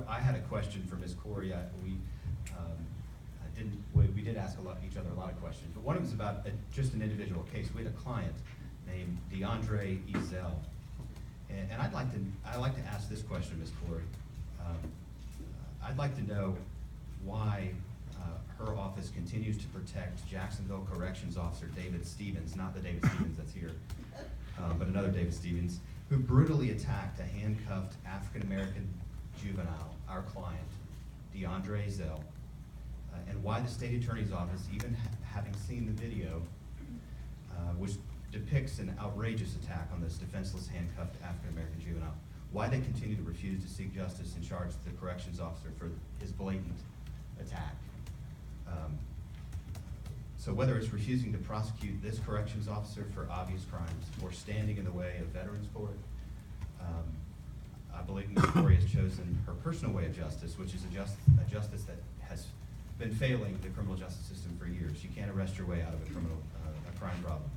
I had a question for Ms. Corey. We did ask each other a lot of questions, but one of them was about just an individual case. We had a client named DeAndre Ezel, and I'd like to ask this question, Ms. Corey. I'd like to know why her office continues to protect Jacksonville Corrections Officer David Stevens, not the David Stevens that's here, but another David Stevens, who brutally attacked a handcuffed African-American juvenile, our client, DeAndre Ezel, and why the state attorney's office, even having seen the video, which depicts an outrageous attack on this defenseless handcuffed African-American juvenile, why they continue to refuse to seek justice and charge the corrections officer for his blatant attack. So whether it's refusing to prosecute this corrections officer for obvious crimes or standing in the way of Veterans Court, I believe Ms. Corey has chosen her personal way of justice, which is a justice that has been failing the criminal justice system for years. You can't arrest your way out of a crime problem.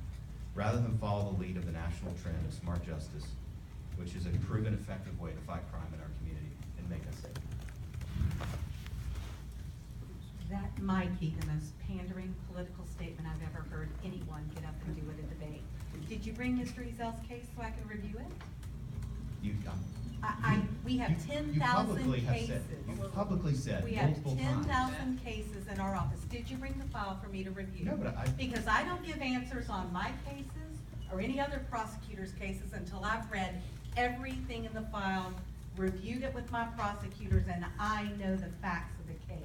Rather than follow the lead of the national trend of smart justice, which is a proven effective way to fight crime in our community and make us safe. That might be the most pandering political statement I've ever heard anyone get up and do at a debate. Did you bring Mr. Ezel's case so I can review it? We have 10,000 cases. You publicly said we have multiple times. 10,000 cases in our office. Did you bring the file for me to review? No, but because I don't give answers on my cases or any other prosecutor's cases until I've read everything in the file, reviewed it with my prosecutors, and I know the facts of the case.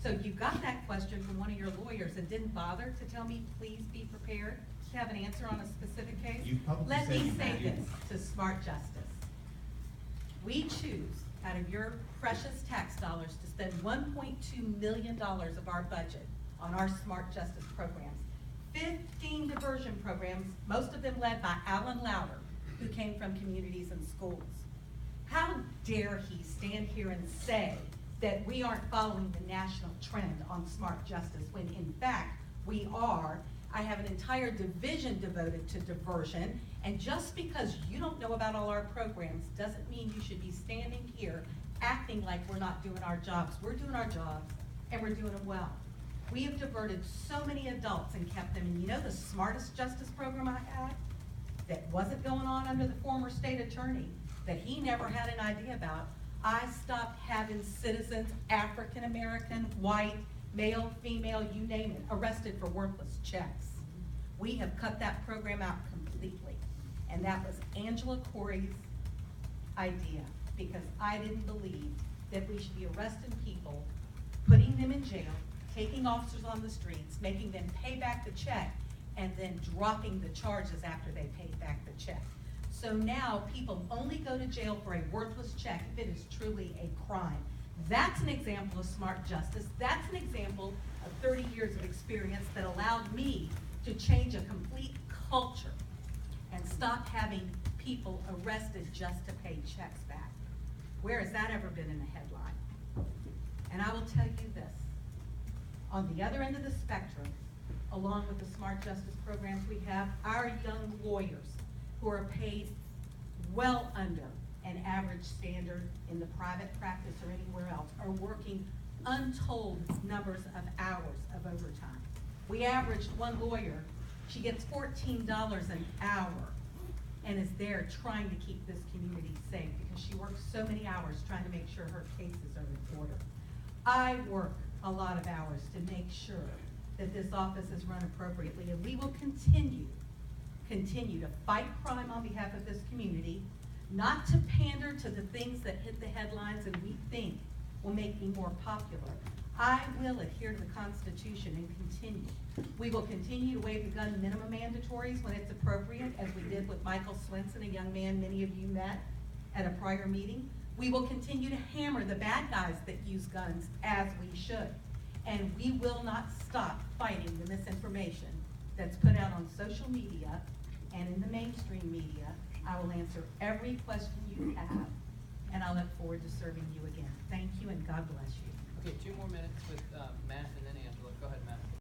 So you got that question from one of your lawyers and didn't bother to tell me, please be prepared to have an answer on a specific case? Let me say this to smart justice. We choose, out of your precious tax dollars, to spend $1.2 million of our budget on our smart justice programs. 15 diversion programs, most of them led by Alan Louder, who came from communities and schools. How dare he stand here and say that we aren't following the national trend on smart justice, when in fact we are. I have an entire division devoted to diversion, and just because you don't know about all our programs doesn't mean you should be standing here acting like we're not doing our jobs. We're doing our jobs, and we're doing them well. We have diverted so many adults and kept them, and you know the smartest justice program I had that wasn't going on under the former state attorney, that he never had an idea about? I stopped having citizens, African American, white, male, female, you name it, arrested for worthless checks. We have cut that program out completely. And that was Angela Corey's idea, because I didn't believe that we should be arresting people, putting them in jail, taking officers on the streets, making them pay back the check, and then dropping the charges after they paid back the check. So now people only go to jail for a worthless check if it is truly a crime. That's an example of smart justice. That's an example of 30 years of experience that allowed me to change a complete culture and stop having people arrested just to pay checks back. Where has that ever been in a headline? And I will tell you this, on the other end of the spectrum, along with the smart justice programs we have, our young lawyers who are paid well under an average standard in the private practice or anywhere else are working untold numbers of hours of overtime. We averaged one lawyer, she gets $14 an hour and is there trying to keep this community safe because she works so many hours trying to make sure her cases are in order. I work a lot of hours to make sure that this office is run appropriately, and we will continue to fight crime on behalf of this community, not to pander to the things that hit the headlines and we think will make me more popular. I will adhere to the Constitution and continue. We will continue to waive the gun minimum mandatories when it's appropriate, as we did with Michael Swenson, a young man many of you met at a prior meeting. We will continue to hammer the bad guys that use guns, as we should. And we will not stop fighting the misinformation that's put out on social media and in the mainstream media. I will answer every question you have, and I look forward to serving you again. Thank you, and God bless you. Okay, 2 more minutes with Matt and then Angela. Go ahead, Matt.